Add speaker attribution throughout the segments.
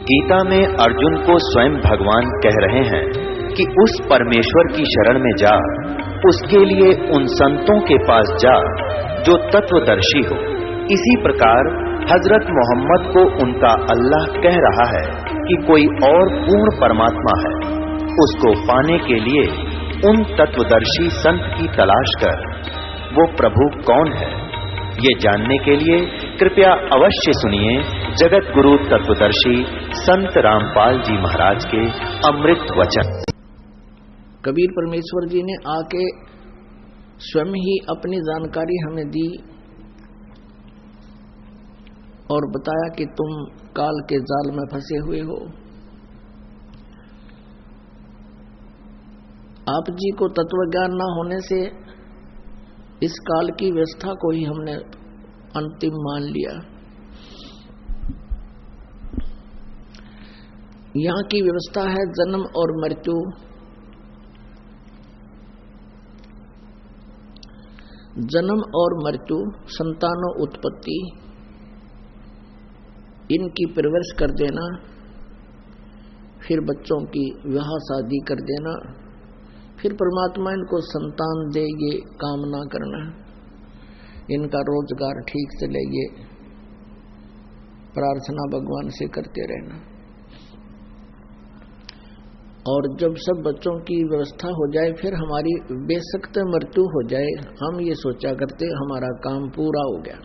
Speaker 1: गीता में अर्जुन को स्वयं भगवान कह रहे हैं कि उस परमेश्वर की शरण में जा, उसके लिए उन संतों के पास जा जो तत्वदर्शी हो। इसी प्रकार हजरत मोहम्मद को उनका अल्लाह कह रहा है कि कोई और पूर्ण परमात्मा है, उसको पाने के लिए उन तत्वदर्शी संत की तलाश कर। वो प्रभु कौन है, ये जानने के लिए कृपया अवश्य सुनिए जगत गुरु तत्वदर्शी संत रामपाल जी महाराज के अमृत वचन।
Speaker 2: कबीर परमेश्वर जी ने आके स्वयं ही अपनी जानकारी हमें दी और बताया कि तुम काल के जाल में फंसे हुए हो। आप जी को तत्व ज्ञान न होने से इस काल की व्यवस्था को ही हमने अंतिम मान लिया। यहाँ की व्यवस्था है जन्म और मृत्यु, जन्म और मृत्यु, संतानों उत्पत्ति, इनकी परवरिश कर देना, फिर बच्चों की विवाह शादी कर देना, फिर परमात्मा इनको संतान दे, ये कामना करना, इनका रोजगार ठीक से ले, ये प्रार्थना भगवान से करते रहना। और जब सब बच्चों की व्यवस्था हो जाए, फिर हमारी बेसख्त मृत्यु हो जाए, हम ये सोचा करते हमारा काम पूरा हो गया।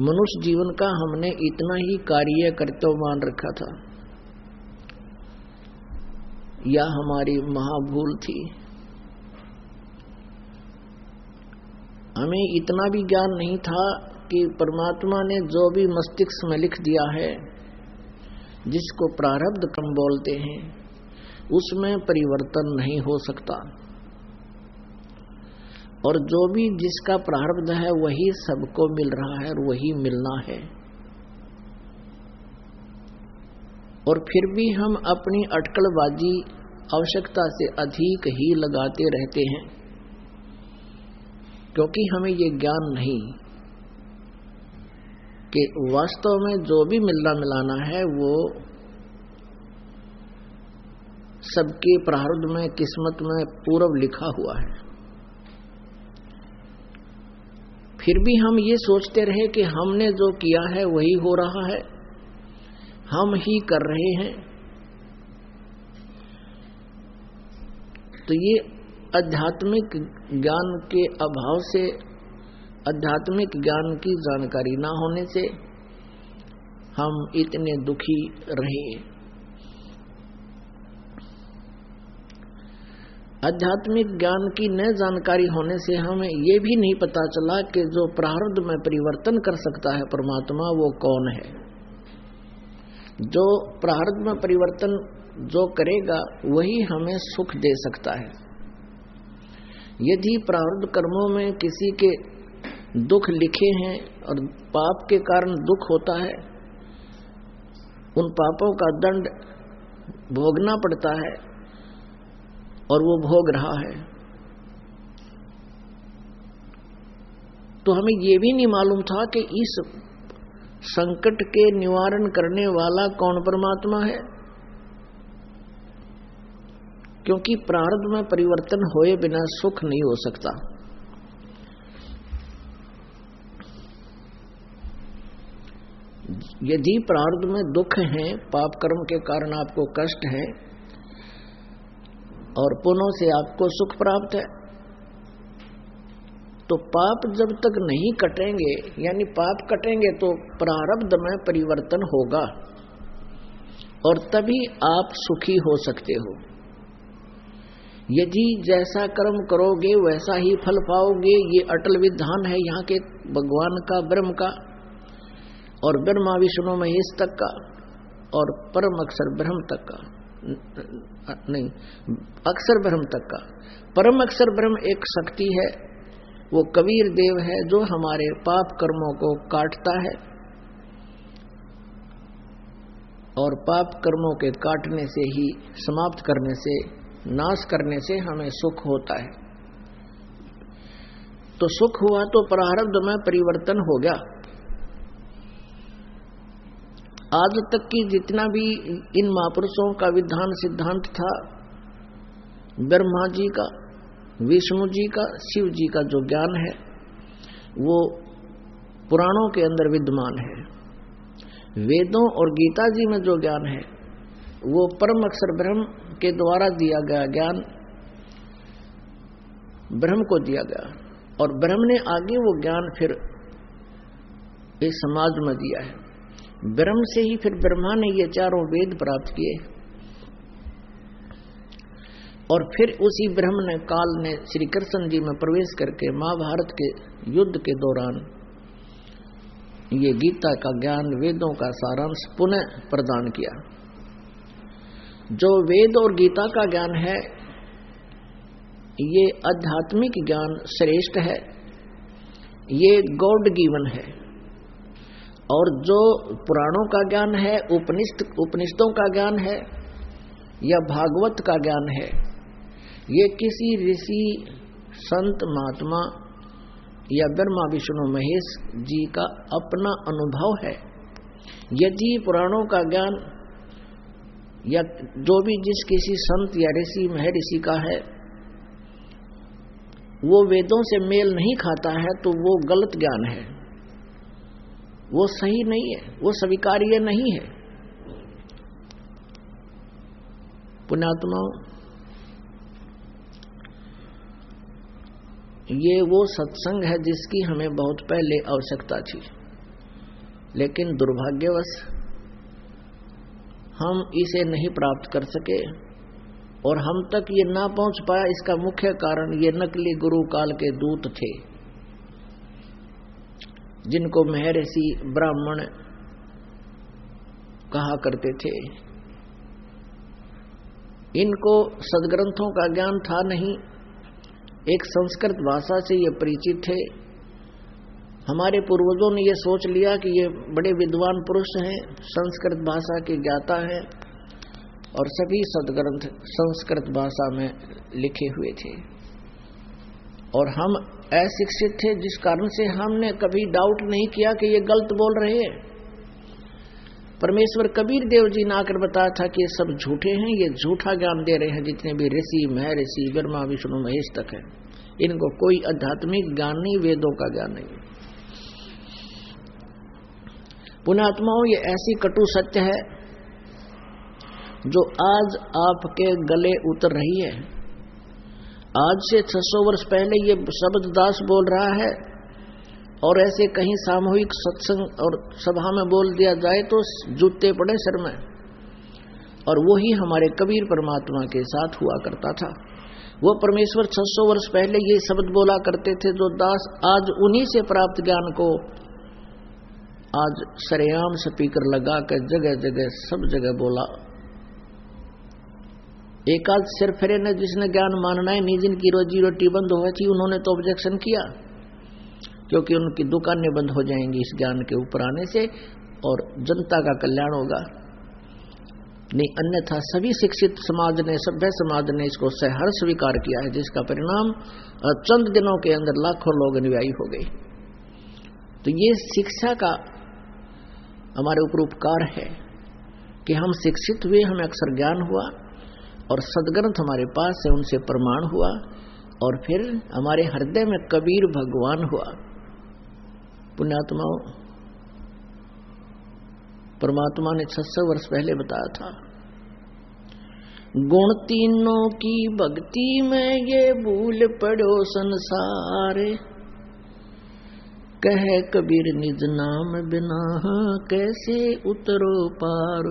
Speaker 2: मनुष्य जीवन का हमने इतना ही कार्य कर्तव्य मान रखा था, या हमारी महाभूल थी। हमें इतना भी ज्ञान नहीं था कि परमात्मा ने जो भी मस्तिष्क में लिख दिया है, जिसको प्रारब्ध कर्म बोलते हैं, उसमें परिवर्तन नहीं हो सकता, और जो भी जिसका प्रारब्ध है वही सबको मिल रहा है और वही मिलना है। और फिर भी हम अपनी अटकलबाजी आवश्यकता से अधिक ही लगाते रहते हैं, क्योंकि हमें ये ज्ञान नहीं कि वास्तव में जो भी मिलना मिलाना है वो सबके प्रारब्ध में, किस्मत में पूर्व लिखा हुआ है। फिर भी हम ये सोचते रहे कि हमने जो किया है वही हो रहा है, हम ही कर रहे हैं। तो ये आध्यात्मिक ज्ञान के अभाव से, आध्यात्मिक ज्ञान की जानकारी ना होने से हम इतने दुखी रहे। आध्यात्मिक ज्ञान की न जानकारी होने से हमें ये भी नहीं पता चला कि जो प्रारब्ध में परिवर्तन कर सकता है परमात्मा, वो कौन है। जो प्रारब्ध में परिवर्तन जो करेगा वही हमें सुख दे सकता है। यदि प्रारब्ध कर्मों में किसी के दुख लिखे हैं और पाप के कारण दुख होता है, उन पापों का दंड भोगना पड़ता है और वो भोग रहा है, तो हमें ये भी नहीं मालूम था कि इस संकट के निवारण करने वाला कौन परमात्मा है। क्योंकि प्रारब्ध में परिवर्तन होए बिना सुख नहीं हो सकता। यदि प्रारब्ध में दुख है, पाप कर्म के कारण आपको कष्ट है और पुण्यों से आपको सुख प्राप्त है, तो पाप जब तक नहीं कटेंगे, यानी पाप कटेंगे तो प्रारब्ध में परिवर्तन होगा और तभी आप सुखी हो सकते हो। यदि जैसा कर्म करोगे वैसा ही फल पाओगे, ये अटल विधान है यहाँ के भगवान का, ब्रह्म का, और ब्रह्मा विष्णु महेश तक का, और परम अक्षर ब्रह्म तक का, नहीं, अक्षर ब्रह्म तक का। परम अक्षर ब्रह्म एक शक्ति है, वो कबीर देव है जो हमारे पाप कर्मों को काटता है, और पाप कर्मों के काटने से ही, समाप्त करने से, नाश करने से हमें सुख होता है। तो सुख हुआ तो प्रारब्ध में परिवर्तन हो गया। आज तक की जितना भी इन महापुरुषों का विधान सिद्धांत था, ब्रह्मा जी का, विष्णु जी का, शिव जी का जो ज्ञान है वो पुराणों के अंदर विद्यमान है। वेदों और गीता जी में जो ज्ञान है वो परम अक्षर ब्रह्म के द्वारा दिया गया ज्ञान ब्रह्म को दिया गया, और ब्रह्म ने आगे वो ज्ञान फिर इस समाज में दिया है। ब्रह्म से ही फिर ब्रह्मा ने ये चारों वेद प्राप्त किए, और फिर उसी ब्रह्म ने काल ने श्री कृष्ण जी में प्रवेश करके महाभारत के युद्ध के दौरान ये गीता का ज्ञान, वेदों का सारांश पुनः प्रदान किया। जो वेद और गीता का ज्ञान है ये आध्यात्मिक ज्ञान श्रेष्ठ है, ये गॉड गिवन है। और जो पुराणों का ज्ञान है, उपनिषदों का ज्ञान है या भागवत का ज्ञान है, ये किसी ऋषि, संत, महात्मा या ब्रह्मा विष्णु महेश जी का अपना अनुभव है। यदि पुराणों का ज्ञान या जो भी जिस किसी संत या ऋषि महर्षि का है वो वेदों से मेल नहीं खाता है तो वो गलत ज्ञान है, वो सही नहीं है, वो स्वीकार्य नहीं है। पुण्यात्माओं, ये वो सत्संग है जिसकी हमें बहुत पहले आवश्यकता थी, लेकिन दुर्भाग्यवश हम इसे नहीं प्राप्त कर सके, और हम तक ये ना पहुंच पाया। इसका मुख्य कारण ये नकली गुरु काल के दूत थे, जिनको महर्षि ब्राह्मण कहा करते थे। इनको सदग्रंथों का ज्ञान था नहीं, एक संस्कृत भाषा से ये परिचित थे। हमारे पूर्वजों ने ये सोच लिया कि ये बड़े विद्वान पुरुष हैं, संस्कृत भाषा के ज्ञाता हैं, और सभी सदग्रंथ संस्कृत भाषा में लिखे हुए थे, और हम अशिक्षित थे, जिस कारण से हमने कभी डाउट नहीं किया कि ये गलत बोल रहे हैं। परमेश्वर कबीर देव जी ने आकर बताया था कि ये सब झूठे हैं, ये झूठा ज्ञान दे रहे हैं। जितने भी ऋषि, महर्षि, ब्रह्मा, विष्णु, महेश तक है, इनको कोई आध्यात्मिक ज्ञान नहीं, वेदों का ज्ञान नहीं। पुण्यात्माओं, ये ऐसी कटु सत्य है जो आज आपके गले उतर रही है। आज से 600 वर्ष पहले ये शब्द दास बोल रहा है, और ऐसे कहीं सामूहिक सत्संग और सभा में बोल दिया जाए तो जूते पड़े सिर में। और वो ही हमारे कबीर परमात्मा के साथ हुआ करता था। वो परमेश्वर 600 वर्ष पहले ये शब्द बोला करते थे, जो दास आज उन्हीं से प्राप्त ज्ञान को आज सरेआम स्पीकर लगा कर जगह जगह सब जगह बोला। एक आध सिरफिरे ने जिसने ज्ञान मानना है, नहीं जिनकी रोजी रोटी बंद हुई थी, उन्होंने तो ऑब्जेक्शन किया, क्योंकि उनकी दुकानें बंद हो जाएंगी इस ज्ञान के ऊपर आने से, और जनता का कल्याण होगा। नहीं, अन्यथा सभी शिक्षित समाज ने, सभ्य समाज ने इसको सहर्ष स्वीकार किया है, जिसका परिणाम चंद दिनों के अंदर लाखों लोग अनुयायी हो गए। तो ये शिक्षा का हमारे ऊपर उपकार है कि हम शिक्षित हुए, हमें अक्षर ज्ञान हुआ, और सदग्रंथ हमारे पास है, उनसे प्रमाण हुआ, और फिर हमारे हृदय में कबीर भगवान हुआ। पुण्यात्माओं, परमात्मा ने 600 वर्ष पहले बताया था, गुण तीनों की भक्ति में ये भूल पड़ो संसार, कहे कबीर निज नाम बिना कैसे उतरो पार।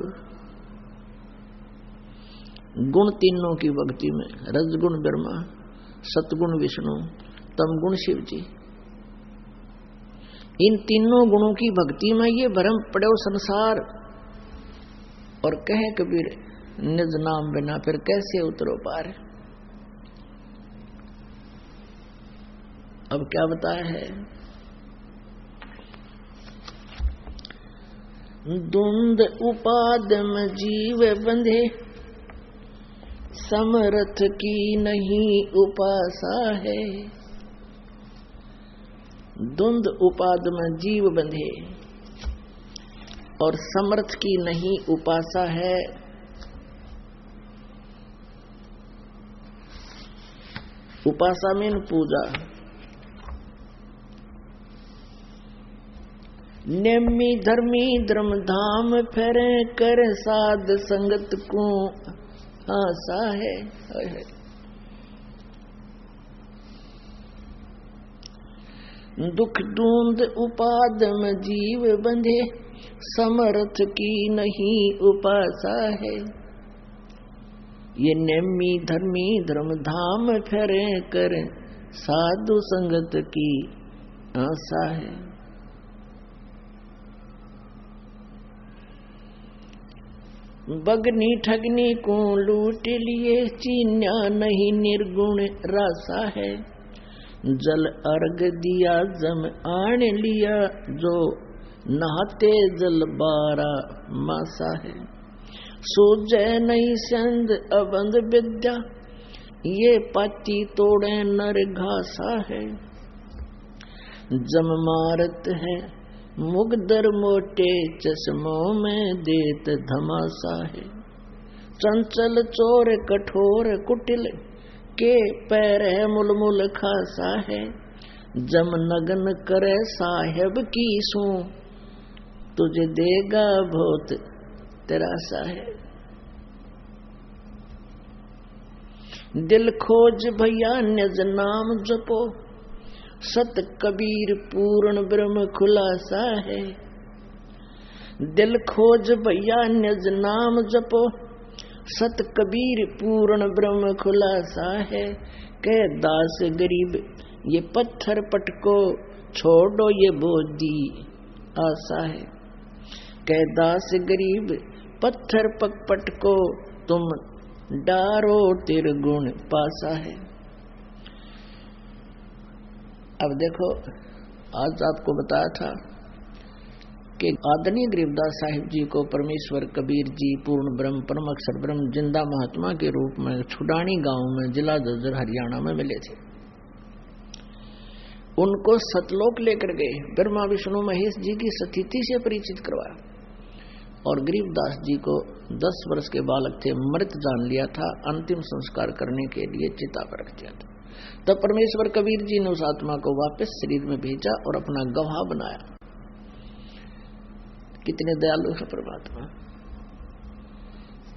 Speaker 2: गुण तीनों की भक्ति में, रजगुण ब्रह्मा, सतगुण विष्णु, तमगुण शिव जी, इन तीनों गुणों की भक्ति में ये भ्रम पड़ो संसार, और कहे कबीर निज नाम बिना फिर कैसे उतरो पार। अब क्या बताया है, धुंध उपाद में जीव बंधे, समर्थ की नहीं उपासा है। धुंध उपाद में जीव बंधे, और समर्थ की नहीं उपासा है। उपासा मीन पूजा। नेमी धर्मी धर्म धाम फेरे कर साध संगत को आशा है। दुख दूंद उपाद में जीव बंधे समर्थ की नहीं उपासा है। ये नेमी धर्मी धर्म धाम फेरे कर साधु संगत की आशा है। बगनी ठगनी को लूट लिए चीन्या नहीं निर्गुण रासा है। जल अर्घ दिया जम आन लिया जो नहाते जल बारा मासा है। सूजय नहीं संद अबंध विद्या ये पाती तोड़े नर घासा है। जम मारत है मुगदर मोटे चश्मों में देत धमासा है। चंचल चोर कठोर कुटिल के पैर है मुलमुल खासा है। जम नगन करे साहेब की सू तुझे देगा बहुत तेरासा है। दिल खोज भैया निज नाम जपो सत कबीर पूर्ण ब्रह्म खुलासा है। दिल खोज भैया निज नाम जपो सत कबीर पूर्ण ब्रह्म खुलासा है। कह दास गरीब ये पत्थर पटको छोड़ो ये बोधी आशा है। कह दास गरीब पत्थर पट को तुम डारो तिरगुण पासा है। अब देखो, आज आपको बताया था कि आदरणीय गरीबदास साहिब जी को परमेश्वर कबीर जी पूर्ण ब्रह्म परम अक्षर ब्रह्म जिंदा महात्मा के रूप में छुडानी गांव में जिला झज्जर हरियाणा में मिले थे। उनको सतलोक लेकर गए, ब्रह्मा विष्णु महेश जी की स्थिति से परिचित करवाया और गरीबदास जी को 10 वर्ष के बालक थे, मृत जान लिया था, अंतिम संस्कार करने के लिए चिता पर रख दिया था। तब परमेश्वर कबीर जी ने उस आत्मा को वापस शरीर में भेजा और अपना गवाह बनाया। कितने दयालु है परमात्मा।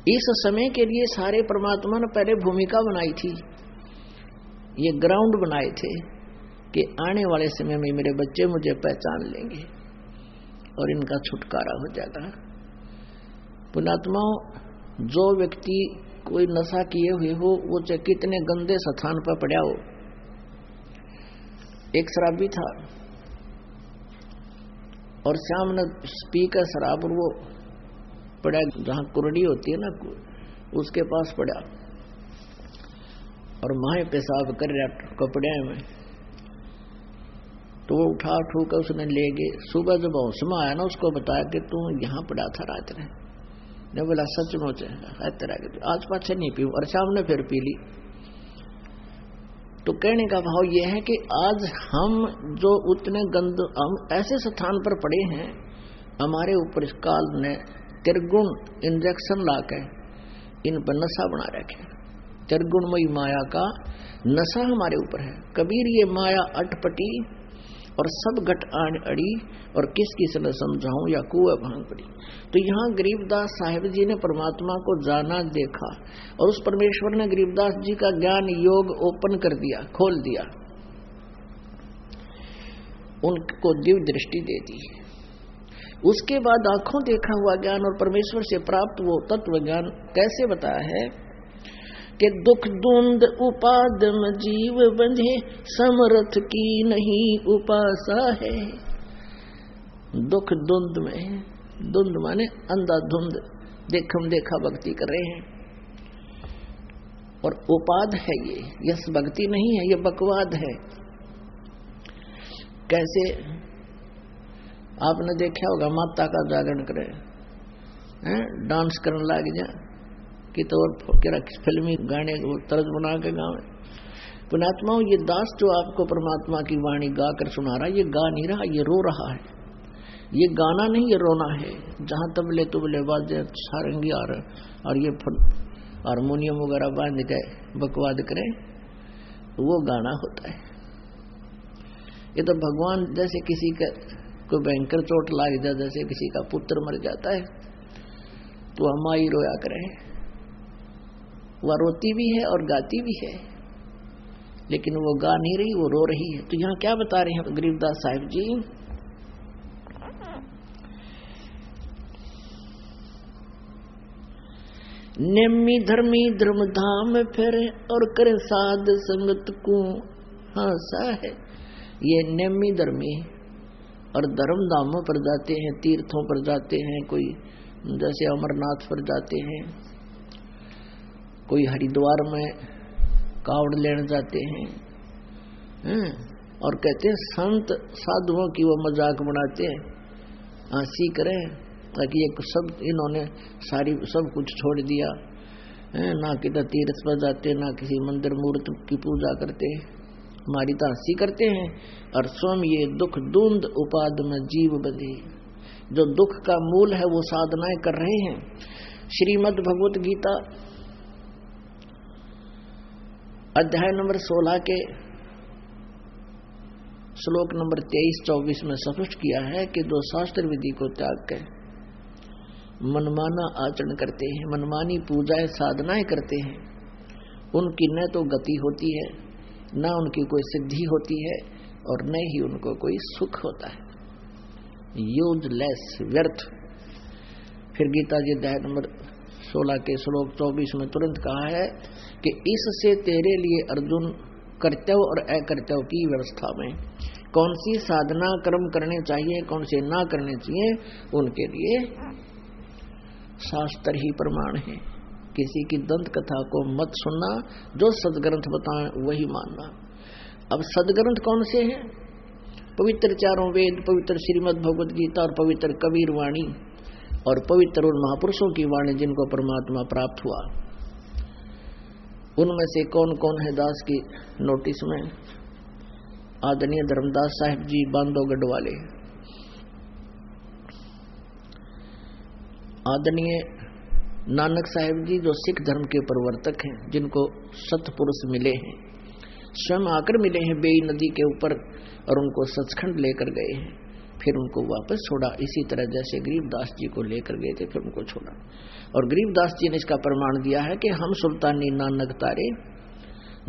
Speaker 2: इस समय के लिए सारे परमात्मा ने पहले भूमिका बनाई थी, ये ग्राउंड बनाए थे कि आने वाले समय में मेरे बच्चे मुझे पहचान लेंगे और इनका छुटकारा हो जाएगा। पुण्यात्माओं, जो व्यक्ति कोई नशा किए हुए हो, वो चाहे कितने गंदे स्थान पर पड़ा हो। एक शराबी था और शाम ने पी कर शराब और वो पड़ा जहां कुरड़ी होती है ना, उसके पास पड़ा और माए पेशाब कर रहा कपड़े में। तो वो उठा कर उसने ले गए। सुबह जब होश में आया ना, उसको बताया कि तू यहाँ पड़ा था रात में। ने बोला सचमुच है तेरा, आज पाछे नहीं पीऊं, और शाम ने फिर पी ली। तो कहने का भाव यह है कि आज हम जो उतने गंद हम ऐसे स्थान पर पड़े हैं, हमारे ऊपर इस काल ने त्रिगुण इंजेक्शन लाके इन पर नशा बना रखे। त्रिगुणमयी माया का नशा हमारे ऊपर है। कबीर ये माया अटपटी और सब घट आन अड़ी और किस किस ने समझाऊं या कुएं भांग पड़ी। तो यहाँ गरीबदास साहिब जी ने परमात्मा को जाना, देखा और उस परमेश्वर ने गरीबदास जी का ज्ञान योग ओपन कर दिया, खोल दिया, उनको दिव्य दृष्टि दे दी। उसके बाद आंखों देखा हुआ ज्ञान और परमेश्वर से प्राप्त वो तत्व ज्ञान कैसे बताया है कि दुख द्वंद उपादम जीव बंधे समर्थ की नहीं उपासा है। दुख द्वंद में, द्वंद माने अंधाधुंध, देखम देखा भक्ति कर रहे हैं और उपाद है ये, यस भक्ति नहीं है, ये बकवाद है। कैसे आपने देखा होगा, माता का जागरण करे हैं, डांस करने लग जाए कि तो फिल्मी गाने तर्ज बना के गावे। पुण्यात्माओं, ये दास जो आपको परमात्मा की वाणी गा कर सुना रहा है, ये गा नहीं रहा, ये रो रहा है। ये गाना नहीं, ये रोना है। जहां तबले तुबले बाजे सारंगी और ये हारमोनियम वगैरह बांध के बकवाद करे, वो गाना होता है। ये तो भगवान जैसे किसी का कोई भयंकर चोट लाग जाए, जैसे किसी का पुत्र मर जाता है तो हम माई रोया करे, वह रोती भी है और गाती भी है, लेकिन वो गा नहीं रही, वो रो रही है। तो यहाँ क्या बता रहे हैं गरीबदास साहिब जी? नेमी धर्मी धर्म धाम फिरे और करे साध संगत को हासा है। ये नेमी धर्मी और धर्म धामों पर जाते हैं, तीर्थों पर जाते हैं, कोई जैसे अमरनाथ पर जाते हैं, कोई हरिद्वार में कावड़ लेने जाते हैं, और कहते हैं संत साधुओं की वो मजाक बनाते हैं, हंसी करें, ताकि ये सब इन्होंने सारी सब कुछ छोड़ दिया, ना किधर तीर्थ पर जाते, ना किसी मंदिर मूर्ति की पूजा करते, हमारी तो हंसी करते हैं। और स्वयं ये दुख दूंद उपाद में जीव बंधे, जो दुख का मूल है वो साधनाएं कर रहे हैं। श्रीमद् भगवत गीता अध्याय नंबर 16 के श्लोक नंबर 23-24 में स्पष्ट किया है कि जो शास्त्र विधि को त्याग कर मनमाना आचरण करते हैं, मनमानी पूजाएं साधनाएं करते हैं, उनकी न तो गति होती है, न उनकी कोई सिद्धि होती है, और न ही उनको कोई सुख होता है। यूजलेस, व्यर्थ। फिर गीता जी अध्याय नंबर 16 के श्लोक 24 में तुरंत कहा है कि इससे तेरे लिए अर्जुन कर्तव्य और अकर्तव्य की व्यवस्था में कौन सी साधना कर्म करने चाहिए, कौन से ना करने चाहिए, उनके लिए शास्त्र ही प्रमाण है। किसी की दंत कथा को मत सुनना, जो सदग्रंथ बताएं वही मानना। अब सदग्रंथ कौन से हैं? पवित्र चारों वेद, पवित्र श्रीमद् भगवत गीता और पवित्र कबीर वाणी और पवित्र उन महापुरुषों की वाणी जिनको परमात्मा प्राप्त हुआ। उनमें से कौन कौन है दास की नोटिस में? आदरणीय धर्मदास साहिब जी बांधवगढ़ वाले, आदरणीय नानक साहिब जी जो सिख धर्म के प्रवर्तक हैं, जिनको सतपुरुष मिले हैं, स्वयं आकर मिले हैं बेई नदी के ऊपर और उनको सचखंड लेकर गए हैं, फिर उनको वापस छोड़ा। इसी तरह जैसे गरीबदास जी को लेकर गए थे फिर उनको छोड़ा। और गरीबदास जी ने इसका प्रमाण दिया है कि हम सुल्तानी नानक तारे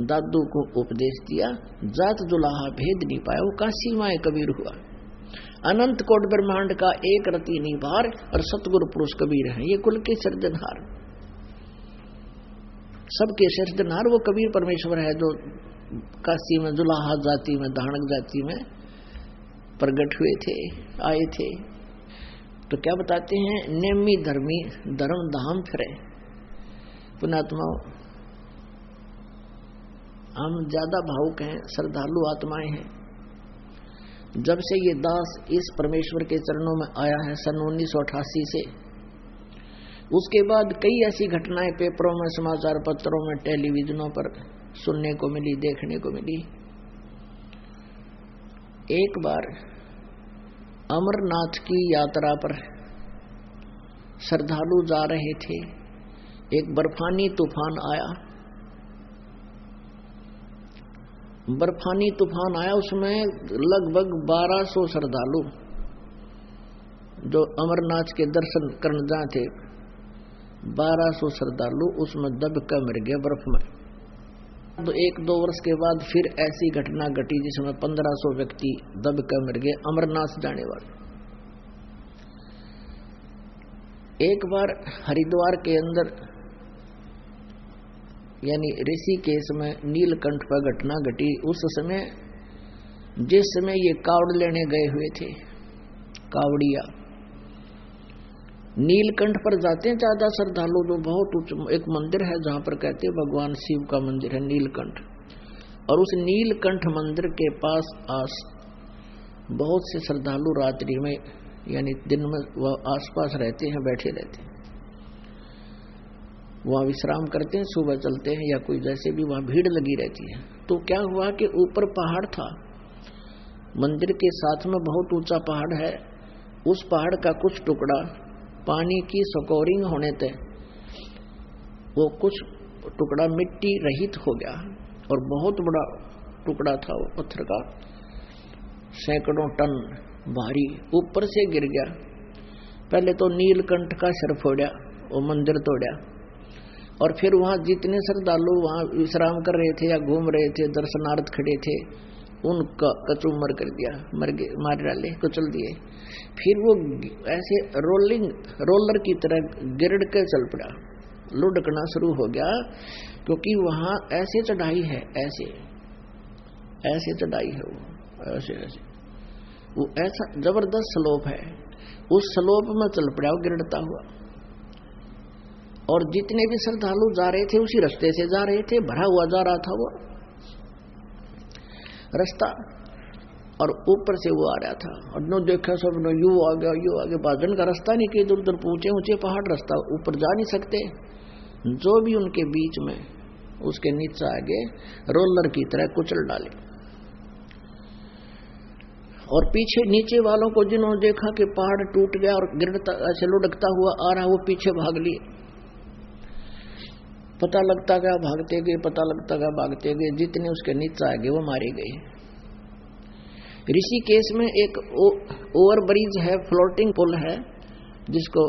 Speaker 2: दादू को उपदेश दिया, जात दुलाहा भेद नहीं पाया, वो काशी माए कबीर हुआ। अनंत कोट ब्रह्मांड का एक रति निभार और सतगुरु पुरुष कबीर है, ये कुल के सृजनहार, सबके सृजनहार वो कबीर परमेश्वर है, जो काशी में दुलाहा जाति में, धानक जाति में प्रकट हुए थे, आए थे। तो क्या बताते हैं? नेमी धर्मी धर्म धाम फिरे। पुण्यात्मा, हम ज्यादा भावुक हैं, श्रद्धालु आत्माएं हैं। जब से ये दास इस परमेश्वर के चरणों में आया है सन 1988 से, उसके बाद कई ऐसी घटनाएं पेपरों में, समाचार पत्रों में, टेलीविजनों पर सुनने को मिली, देखने को मिली। एक बार अमरनाथ की यात्रा पर श्रद्धालु जा रहे थे, एक बर्फानी तूफान आया। बर्फानी तूफान आया, उसमें लगभग 1200 श्रद्धालु जो अमरनाथ के दर्शन करने जाए थे, 1200 श्रद्धालु उसमें दब कर मर गए बर्फ में। तो 1-2 वर्ष के बाद फिर ऐसी घटना घटी जिसमें 1500 व्यक्ति दब कर मर गए, अमरनाथ जाने वाले। एक बार हरिद्वार के अंदर यानी ऋषिकेश में नीलकंठ पर घटना घटी। उस समय जिस समय ये कावड़ लेने गए हुए थे कावड़िया, नीलकंठ पर जाते हैं ज्यादा श्रद्धालु, जो बहुत उच्च एक मंदिर है जहां पर कहते हैं भगवान शिव का मंदिर है नीलकंठ। और उस नीलकंठ मंदिर के पास बहुत से श्रद्धालु रात्रि में यानी दिन में वह आसपास रहते हैं, बैठे रहते हैं, वहां विश्राम करते हैं, सुबह चलते हैं या कोई जैसे भी, वहां भीड़ लगी रहती है। तो क्या हुआ कि ऊपर पहाड़ था, मंदिर के साथ में बहुत ऊंचा पहाड़ है उस पहाड़ का कुछ टुकड़ा पानी की स्कोरिंग होने थे, वो कुछ टुकड़ा मिट्टी रहित हो गया और बहुत बड़ा टुकड़ा था वो पत्थर का, सैकड़ों टन भारी, ऊपर से गिर गया। पहले तो नीलकंठ का सिर फोड़ा, वो मंदिर तोड़ा, और फिर वहां जितने श्रद्धालु वहां विश्राम कर रहे थे या घूम रहे थे, दर्शनार्थ खड़े थे, उनका कचूमर कर दिया, मार डाले, कुचल दिए। फिर वो ऐसे रोलर की तरह गिरड़ के चल पड़ा, लुढ़कना शुरू हो गया, क्योंकि वहां ऐसे चढ़ाई है, ऐसे चढ़ाई है, वो ऐसा जबरदस्त स्लोप है। उस स्लोप में चल पड़ा वो गिरता हुआ, और जितने भी श्रद्धालु जा रहे थे उसी रास्ते से जा रहे थे, भरा हुआ जा रहा था वो रास्ता, और ऊपर से वो आ रहा था। और नो देखा सब नो, यू आ गया, बाजन का रास्ता नहीं, कि इधर उधर ऊंचे ऊंचे पहाड़, रास्ता ऊपर जा नहीं सकते। जो भी उनके बीच में उसके नीचे आगे रोलर की तरह कुचल डाले, और पीछे नीचे वालों को जिन्होंने देखा कि पहाड़ टूट गया और गिरता ऐसे लुढ़कता हुआ आ रहा, वो पीछे भाग लिए। पता लगता गया भागते गए, पता लगता गया भागते गए, जितने उसके नीचे आ गए वो मारे गए। ऋषिकेश में एक ओवर ब्रिज है, फ्लोटिंग पुल है, जिसको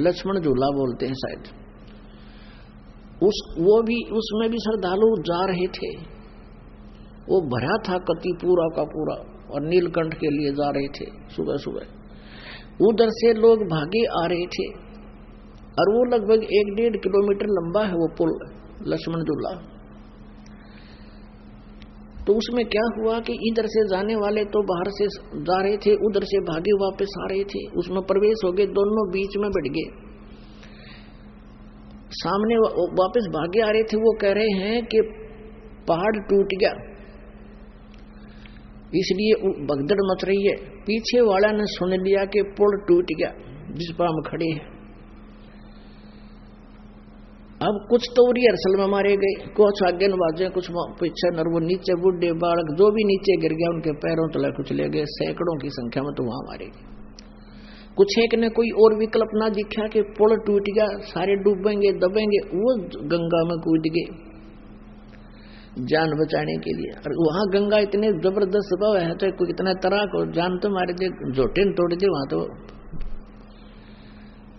Speaker 2: लक्ष्मण झूला बोलते हैं शायद। उसमें भी श्रद्धालु जा रहे थे, वो भरा था कति पूरा का पूरा, और नीलकंठ के लिए जा रहे थे सुबह सुबह। उधर से लोग भागे आ रहे थे, और वो लगभग 1-1.5 किलोमीटर लंबा है वो पुल, लक्ष्मण झूला। तो उसमें क्या हुआ कि इधर से जाने वाले तो बाहर से जा रहे थे, उधर से भागे वापस आ रहे थे, उसमें प्रवेश हो गए, दोनों बीच में बैठ गए। सामने वापस भागे आ रहे थे, वो कह रहे हैं कि पहाड़ टूट गया, इसलिए भगदड़ मच रही है। पीछे वाला ने सुन लिया कि पुल टूट गया जिस पर हम खड़े हैं। अब कुछ तो रिहर्सल में मारे गए, कुछ आगे नवाजे, कुछ पीछे, और वो नीचे बूढ़े बालक जो भी नीचे गिर गया उनके पैरों तले कुछ ले गए, सैकड़ों की संख्या में तो वहां मारे गए। कुछ एक ने कोई और विकल्प ना दिखा कि पुल टूट गया, सारे डूबेंगे दबेंगे, वो गंगा में कूद गए जान बचाने के लिए। और वहां गंगा इतने जबरदस्त स्वभाव है, तो कोई इतना तरह को जान तो मारे दे, जोटे तोड़ दे, वहां तो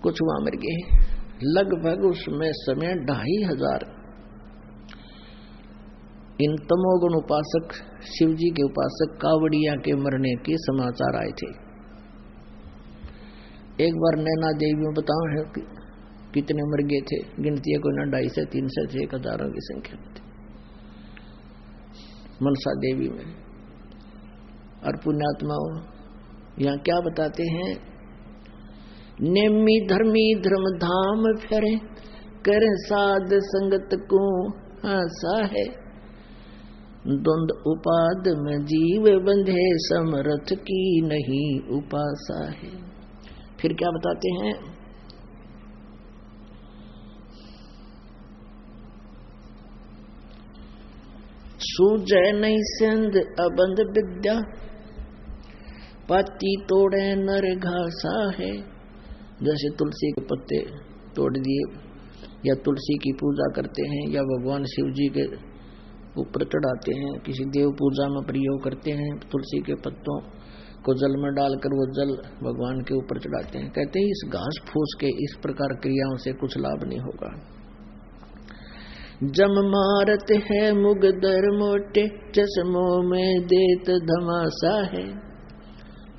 Speaker 2: कुछ वहां मर गए। लगभग उसमें समय 2500 इन तमोगुण उपासक, शिव जी के उपासक कावड़िया के मरने के समाचार आए थे। एक बार नैना देवी में बताओ है कि कितने मर गए थे, गिनती है कोई ना 250 से 300 से 1000 की संख्या में थे मनसा देवी में। और पुण्यात्माओं यहाँ क्या बताते हैं, नेमी धर्मी धर्म धाम फेरे, कर साध संगत को आसा है, द्वंद उपाद में जीव बंधे, समरथ की नहीं उपासा है। फिर क्या बताते हैं, सूजय नहीं संध अबंध विद्या, पाती तोड़े नर घासा है। जैसे तुलसी के पत्ते तोड़ दिए, या तुलसी की पूजा करते हैं, या भगवान शिव जी के ऊपर चढ़ाते हैं, किसी देव पूजा में प्रयोग करते हैं, तुलसी के पत्तों को जल में डालकर वो जल भगवान के ऊपर चढ़ाते हैं। कहते हैं इस घास फूस के इस प्रकार क्रियाओं से कुछ लाभ नहीं होगा। जम मारत है मुगदर मोटे, चश्मों में देत धमासा है।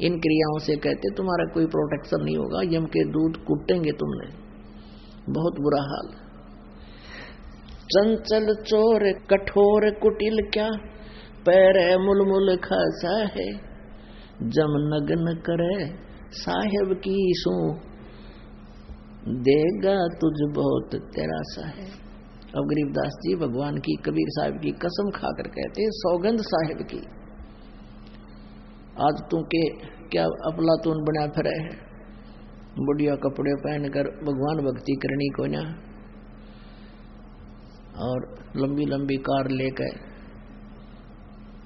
Speaker 2: इन क्रियाओं से कहते तुम्हारा कोई प्रोटेक्शन नहीं होगा, यम के दूध कूटेंगे तुमने, बहुत बुरा हाल। चंचल चोर कठोर कुटिल क्या, पैर मुलमुल खासा है। जम नग्न करे साहेब की सू, देगा तुझ बहुत तेरासा है। अब गरीबदास जी भगवान की, कबीर साहब की कसम खाकर कहते, सौगंध साहिब की, आज तू के क्या अफलातून बना फिरे है, बढ़िया कपड़े पहनकर भगवान भक्ति करनी को ना, और लंबी लंबी कार लेकर,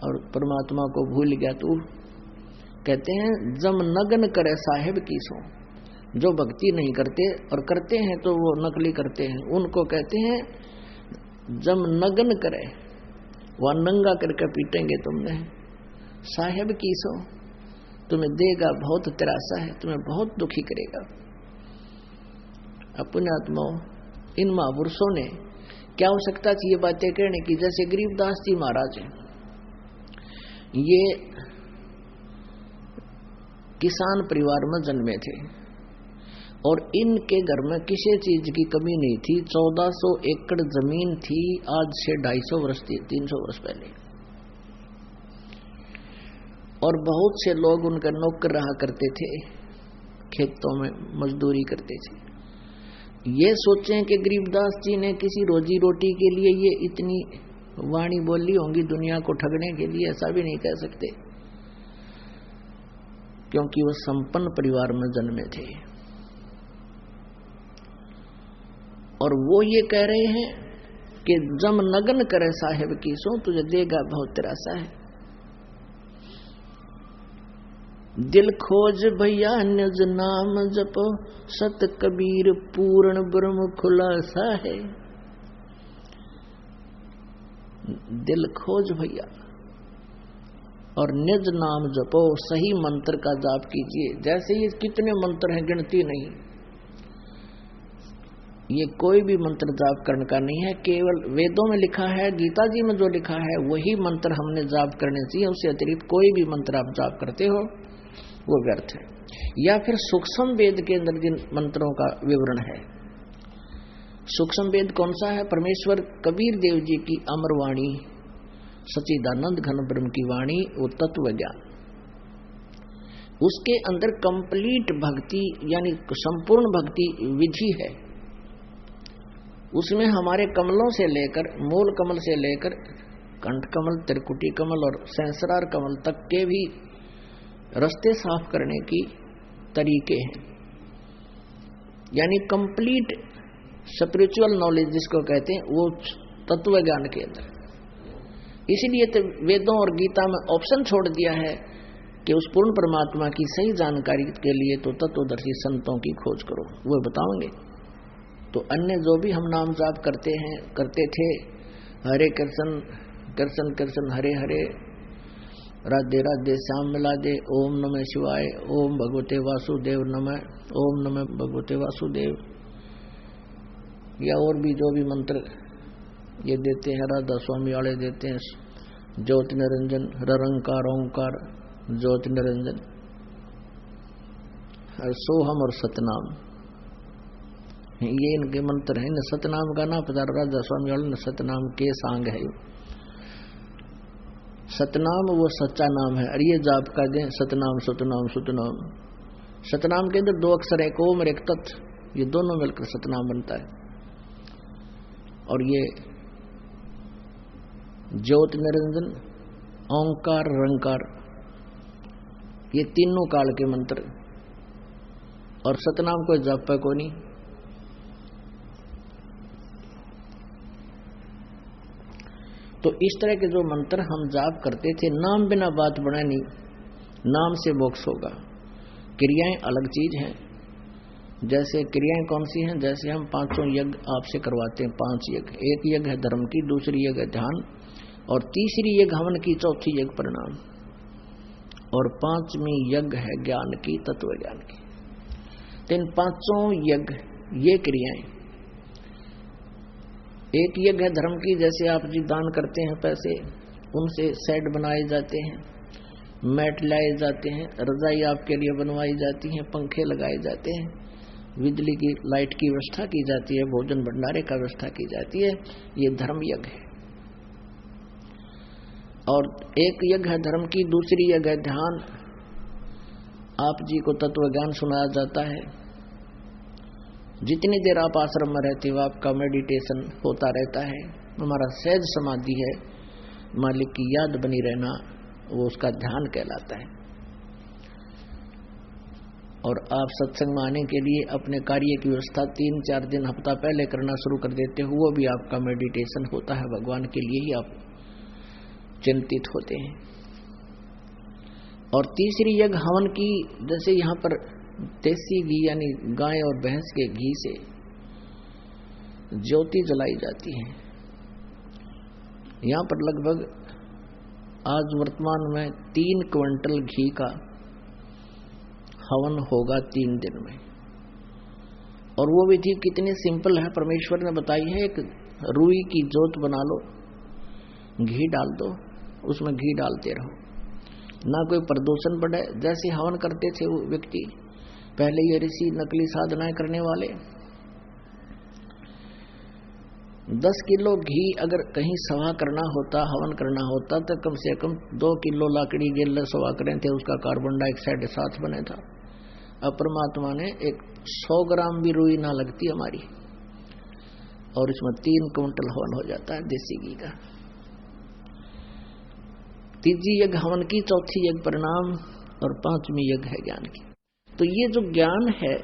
Speaker 2: और परमात्मा को भूल गया तू। कहते हैं जम नगन करे साहेब की सो। जो भक्ति नहीं करते और करते हैं तो वो नकली करते हैं, उनको कहते हैं जम नगन करे, वह नंगा करके पीटेंगे तुमने। साहेब की सो, तुम्हें देगा बहुत तिरासा है, तुम्हें बहुत दुखी करेगा। अपने आत्माओं, इन महापुरुषों ने क्या आवश्यकता थी ये बातें कहने की। जैसे गरीबदास जी महाराज हैं, ये किसान परिवार में जन्मे थे और इनके घर में किसी चीज की कमी नहीं थी। 1400 एकड़ जमीन थी, आज से 250 वर्ष थी, 300 वर्ष पहले। और बहुत से लोग उनका नौकर रहा करते थे, खेतों में मजदूरी करते थे। ये सोचें कि गरीबदास जी ने किसी रोजी रोटी के लिए ये इतनी वाणी बोली होंगी दुनिया को ठगने के लिए, ऐसा भी नहीं कह सकते, क्योंकि वो संपन्न परिवार में जन्मे थे। और वो ये कह रहे हैं कि जम नगन करे साहेब की सो, तुझे देगा बहुत तिरासा है। दिल खोज भैया निज नाम जपो, सत कबीर पूर्ण ब्रह्म खुलासा है। दिल खोज भैया और निज नाम जपो, सही मंत्र का जाप कीजिए। जैसे ये कितने मंत्र हैं, गिनती नहीं। ये कोई भी मंत्र जाप करने का नहीं है, केवल वेदों में लिखा है, गीता जी में जो लिखा है वही मंत्र हमने जाप करने चाहिए। उससे अतिरिक्त कोई भी मंत्र आप जाप करते हो वो व्यर्थ है। या फिर सूक्ष्म वेद के अंदर जिन मंत्रों का विवरण है। सूक्ष्म वेद कौन सा है? परमेश्वर कबीर देव जी की अमर वाणी, सच्चिदानंद घन ब्रह्म की वाणी, वो तत्व ज्ञान। उसके अंदर कंप्लीट भक्ति यानी संपूर्ण भक्ति विधि है। उसमें हमारे कमलों से लेकर, मूल कमल से लेकर कंठ कमल, त्रिकुटी कमल और सहस्रार कमल तक के भी रास्ते साफ करने की तरीके हैं। यानी कंप्लीट स्पिरिचुअल नॉलेज जिसको कहते हैं, वो तत्व ज्ञान के अंदर। इसीलिए तो वेदों और गीता में ऑप्शन छोड़ दिया है कि उस पूर्ण परमात्मा की सही जानकारी के लिए तो तत्वदर्शी संतों की खोज करो, वो बताओगे। तो अन्य जो भी हम नाम जाप करते थे, हरे कृष्ण कृष्ण कृष्ण हरे हरे, राधे राधे श्याम मिला दे, ओम नमः शिवाय, ओम भगवते वासुदेव नमः, ओम नमः भगवते वासुदेव, या और भी जो भी मंत्र ये देते हैं, राधा स्वामी वाले देते हैं, ज्योति निरंजन, रंकार ओंकार ज्योति निरंजन, सोहम और सतनाम, ये इनके मंत्र हैं। सतनाम का ना पता, राधा स्वामी वाले ने सतनाम के सांग है। सतनाम वो सच्चा नाम है। और ये जाप का दें सतनाम सतनाम सतनाम। सतनाम के अंदर 2 अक्षर, एक ओम और एक तत्, ये दोनों मिलकर सतनाम बनता है। और ये ज्योति निरंजन, ओंकार, रंकार, ये तीनों काल के मंत्र। और सतनाम को जाप को नहीं। तो इस तरह के जो मंत्र हम जाप करते थे, नाम बिना बात बना नहीं, नाम से मोक्ष होगा। क्रियाएं अलग चीज हैं। जैसे क्रियाएं कौन सी हैं? जैसे हम 500 यज्ञ आपसे करवाते हैं, 5 यज्ञ। एक यज्ञ है धर्म की, दूसरी यज्ञ है ध्यान, और तीसरी यज्ञ हवन की, चौथी यज्ञ प्रणाम, और 5वीं यज्ञ है ज्ञान की, तत्व ज्ञान की। तो इन 500 यज्ञ ये क्रियाएं, एक यज्ञ है धर्म की, जैसे आप जी दान करते हैं पैसे, उनसे सेट बनाए जाते हैं, मैट लाए जाते हैं, रजाई आपके लिए बनवाई जाती है, पंखे लगाए जाते हैं, बिजली की लाइट की व्यवस्था की जाती है, भोजन भंडारे का व्यवस्था की जाती है। ये धर्म यज्ञ है। और एक यज्ञ है धर्म की, दूसरी यज्ञ है ध्यान। आप जी को तत्व ज्ञान सुनाया जाता है। जितनी देर आप आश्रम में रहते हो आपका मेडिटेशन होता रहता है। हमारा सहज समाधि है, मालिक की याद बनी रहना, वो उसका ध्यान कहलाता है। और आप सत्संग में आने के लिए अपने कार्य की व्यवस्था 3-4 दिन, हफ्ता पहले करना शुरू कर देते हो, वो भी आपका मेडिटेशन होता है। भगवान के लिए ही आप चिंतित होते हैं। और तीसरी यज्ञ हवन की, जैसे यहाँ पर देसी घी यानी गाय और भैंस के घी से ज्योति जलाई जाती है। यहाँ पर लगभग आज वर्तमान में 3 क्विंटल घी का हवन होगा 3 दिन में। और वो विधि कितनी सिंपल है, परमेश्वर ने बताई है। एक रुई की जोत बना लो, घी डाल दो, उसमें घी डालते रहो, ना कोई प्रदूषण बढ़े। जैसे हवन करते थे वो व्यक्ति पहले, ये ऋषि नकली साधनाएं करने वाले, 10 किलो घी अगर कहीं सवा करना होता, हवन करना होता, तो कम से कम 2 किलो लाकड़ी गेल सवा करें थे, उसका कार्बन डाइऑक्साइड साथ बने था। अब परमात्मा ने एक 100 ग्राम भी रुई ना लगती हमारी, और इसमें 3 क्विंटल हवन हो जाता है देसी घी का। तीसरी यज्ञ हवन की, चौथी यज्ञ परिणाम, और 5वीं यज्ञ है ज्ञान की। तो ये जो ज्ञान है,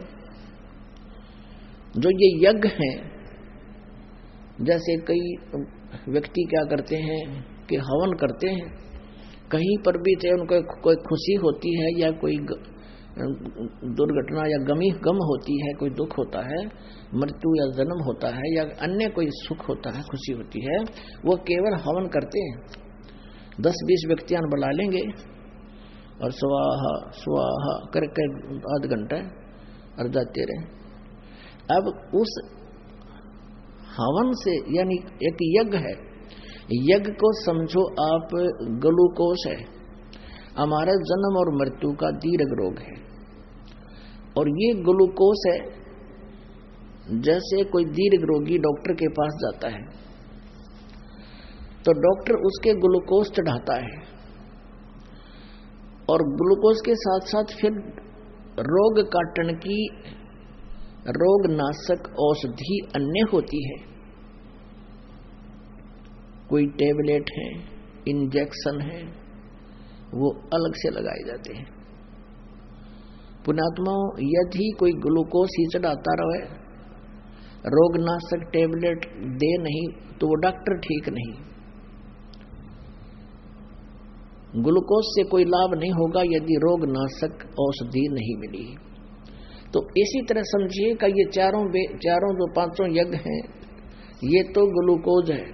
Speaker 2: जो ये यज्ञ है, जैसे कई व्यक्ति क्या करते हैं कि हवन करते हैं, कहीं पर भी चाहे उनको कोई खुशी होती है या कोई दुर्घटना या गम होती है, कोई दुख होता है, मृत्यु या जन्म होता है, या अन्य कोई सुख होता है, खुशी होती है, वो केवल हवन करते हैं। 10-20 व्यक्तियां बुला लेंगे और स्वाहा स्वाहा करके आध घंटा और जाते रहे। अब उस हवन से, यानी एक यज्ञ है, यज्ञ को समझो आप ग्लूकोज है, हमारे जन्म और मृत्यु का दीर्घ रोग है। और ये ग्लूकोज है, जैसे कोई दीर्घ रोगी डॉक्टर के पास जाता है तो डॉक्टर उसके ग्लूकोज चढ़ाता है, और ग्लूकोज के साथ साथ फिर रोग काटने की रोग नाशक औषधि अन्य होती है। कोई टेबलेट है, इंजेक्शन है, वो अलग से लगाए जाते हैं। पुण्यात्माओं, यदि कोई ग्लूकोज ही चढ़ाता रहे, रोगनाशक टेबलेट दे नहीं, तो वो डॉक्टर ठीक नहीं। ग्लूकोज से कोई लाभ नहीं होगा यदि रोगनाशक औषधि नहीं मिली। तो इसी तरह समझिए कि ये चारों जो 5 यज्ञ हैं, ये तो ग्लूकोज है,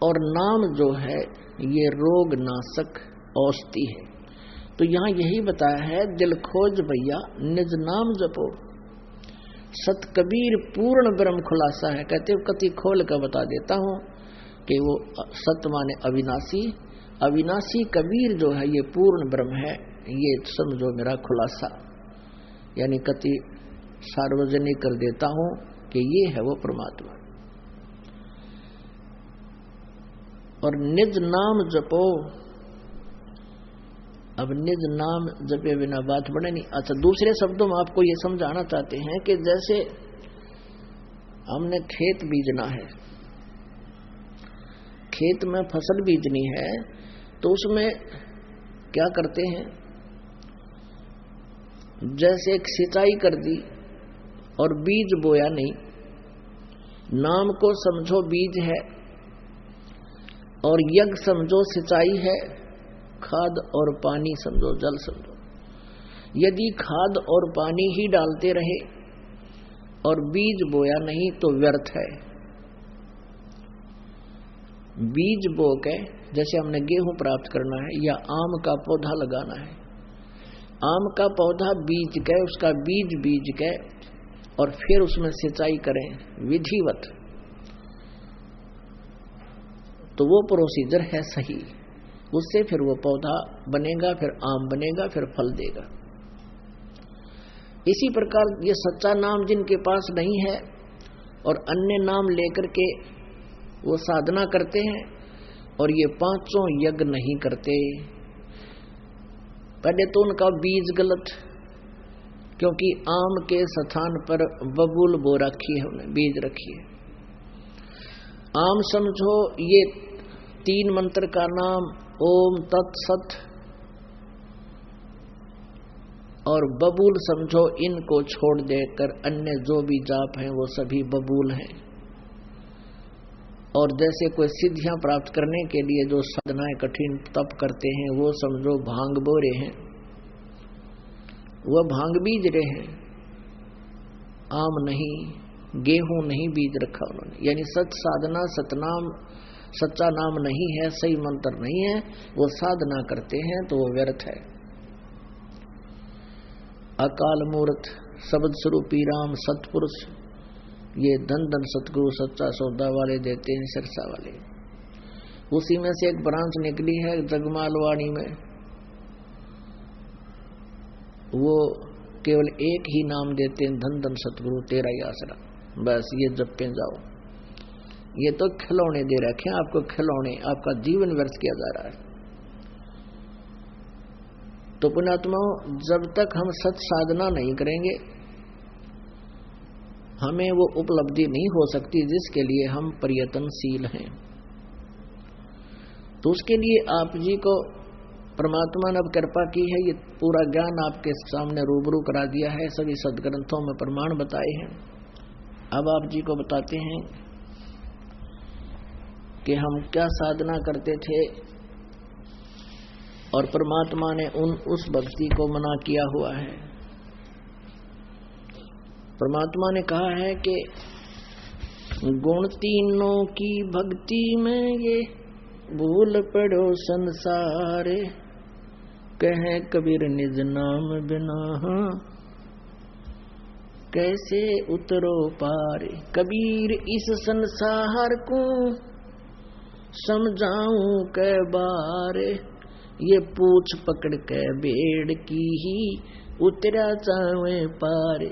Speaker 2: और नाम जो है ये रोगनाशक औषधि है। तो यहाँ यही बताया है, दिल खोज भैया निज नाम जपो, सत कबीर पूर्ण ब्रह्म खुलासा है। कहते हो कति खोल कर बता देता हूँ कि वो सत्य माने अविनाशी, अविनाशी कबीर जो है ये पूर्ण ब्रह्म है, ये समझो मेरा खुलासा, यानी कति सार्वजनिक कर देता हूँ कि ये है वो परमात्मा। और निज नाम जपो, अब निज नाम जपे बिना बात बढ़े नहीं। अच्छा, दूसरे शब्दों में आपको ये समझाना चाहते हैं कि जैसे हमने खेत बीजना है, खेत में फसल बीजनी है, तो उसमें क्या करते हैं, जैसे एक सिंचाई कर दी और बीज बोया नहीं, नाम को समझो बीज है और यज्ञ समझो सिंचाई है, खाद और पानी समझो जल समझो। यदि खाद और पानी ही डालते रहे और बीज बोया नहीं तो व्यर्थ है। बीज बो के, जैसे हमने गेहूं प्राप्त करना है या आम का पौधा लगाना है, आम का पौधा बीज के, उसका बीज के और फिर उसमें सिंचाई करें विधिवत, तो वो प्रोसीजर है सही, उससे फिर वो पौधा बनेगा, फिर आम बनेगा, फिर फल देगा। इसी प्रकार ये सच्चा नाम जिनके पास नहीं है और अन्य नाम लेकर के वो साधना करते हैं और ये 5 यज्ञ नहीं करते, पहले तो उनका बीज गलत, क्योंकि आम के स्थान पर बबूल बो रखी है, उन्हें बीज रखी है। आम समझो ये 3 मंत्र का नाम ओम तत्सत, और बबूल समझो इनको छोड़ देकर अन्य जो भी जाप हैं वो सभी बबूल हैं। और जैसे कोई सिद्धियां प्राप्त करने के लिए जो साधनाएं कठिन तप करते हैं, वो समझो भांग बो रहे हैं, वह भांग बीज रहे हैं, आम नहीं, गेहूं नहीं बीज रखा उन्होंने। यानी सत साधना, सतनाम, सच्चा नाम नहीं है, सही मंत्र नहीं है, वो साधना करते हैं तो वो व्यर्थ है। अकाल मूर्त, शब्द स्वरूपी राम, सतपुरुष, ये धन धन सतगुरु सच्चा सौदा वाले देते हैं सिरसा वाले। उसी में से एक ब्रांच निकली है जगमालवाणी में, वो केवल एक ही नाम देते हैं, धन धन सतगुरु तेरा ही आसरा, बस ये जपे जाओ। ये तो खिलौने दे रखे हैं आपको, खिलौने, आपका जीवन व्यर्थ किया जा रहा है। तो पुण्यात्माओं, जब तक हम सत साधना नहीं करेंगे हमें वो उपलब्धि नहीं हो सकती जिसके लिए हम प्रयत्नशील हैं। तो उसके लिए आप जी को परमात्मा ने अब कृपा की है, ये पूरा ज्ञान आपके सामने रूबरू करा दिया है, सभी सदग्रंथों में प्रमाण बताए हैं। अब आप जी को बताते हैं कि हम क्या साधना करते थे और परमात्मा ने उस भक्ति को मना किया हुआ है। परमात्मा ने कहा है कि गुण तीनों की भक्ति में ये भूल पड़ो संसार, कहे कबीर निज नाम बिना कैसे उतरो पार। कबीर इस संसार को समझाऊं कै बार, ये पूछ पकड़ के बेड़ की ही उतरा चावे पार।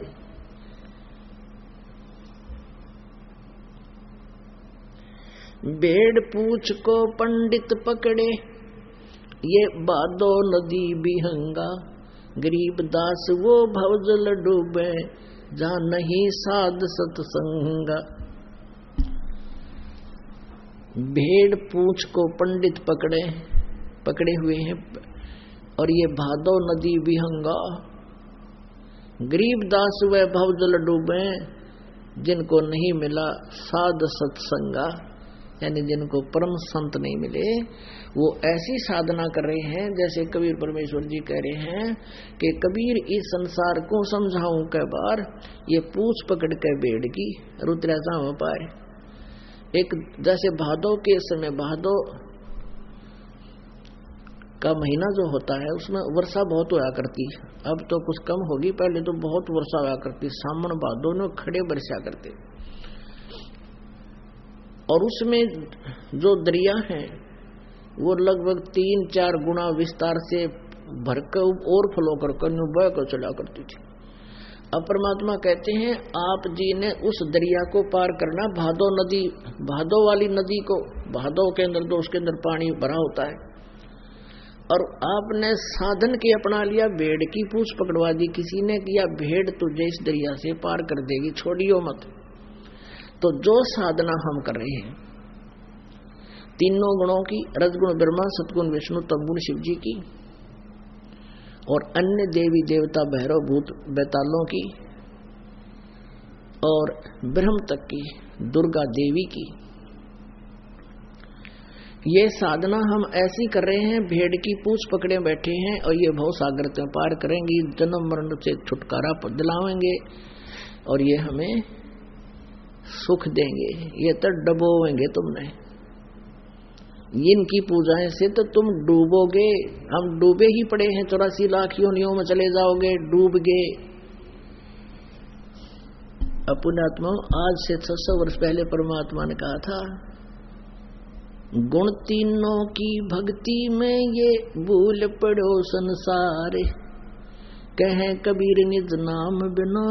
Speaker 2: बेड़ पूछ को पंडित पकड़े, ये बादो नदी बिहंगा, गरीब दास वो भवजल डूबे, जहाँ नहीं साध सत्संगा। भेड़ पूछ को पंडित पकड़े हुए हैं, और ये भादो नदी बिहंगा, गरीब दास वह भवजल डूबे, जिनको नहीं मिला साध सत्संगा, यानी जिनको परम संत नहीं मिले, वो ऐसी साधना कर रहे हैं जैसे कबीर परमेश्वर जी कह रहे हैं कि कबीर इस संसार को समझाऊं कै बार, ये पूछ पकड़ के बेड़ की रुद्रा जाओ पार। एक जैसे भादो के समय, भादो का महीना जो होता है उसमें वर्षा बहुत होया करती, अब तो कुछ कम होगी, पहले तो बहुत वर्षा होया करती, सावन भादो में खड़े बरसा करते। और उसमें जो दरिया हैं वो लगभग 3-4 गुना विस्तार से भरकर और फ्लो कर बह कर चला करती थी। अब परमात्मा कहते हैं आप जी ने उस दरिया को पार करना, भादो नदी, भादो वाली नदी को, भादो के अंदर तो उसके अंदर पानी भरा होता है, और आपने साधन के अपना लिया, भेड़ की पूछ पकड़वा दी किसी ने, किया भेड़ तुझे इस दरिया से पार कर देगी, छोड़ियो मत। तो जो साधना हम कर रहे हैं तीनों गुणों की, रजगुण ब्रह्मा, सतगुण विष्णु, तमगुण शिव जी की, और अन्य देवी देवता भैरव भूत बैतालों की, और ब्रह्म तक की, दुर्गा देवी की, ये साधना हम ऐसी कर रहे हैं, भेड़ की पूछ पकड़े बैठे हैं, और ये भव सागर में पार करेंगी, जन्म मरण से छुटकारा दिलावेंगे, और ये हमें सुख देंगे, ये तो डबोएंगे तुमने, इनकी पूजाएं से तो तुम डूबोगे। हम डूबे ही पड़े हैं, 84 लाख योनियों में चले जाओगे, डूब गए। पुण्यात्मा, आज से 600 वर्ष पहले परमात्मा ने कहा था, गुण तीनों की भक्ति में ये भूल पड़ो संसार, कहे कबीर निज नाम बिना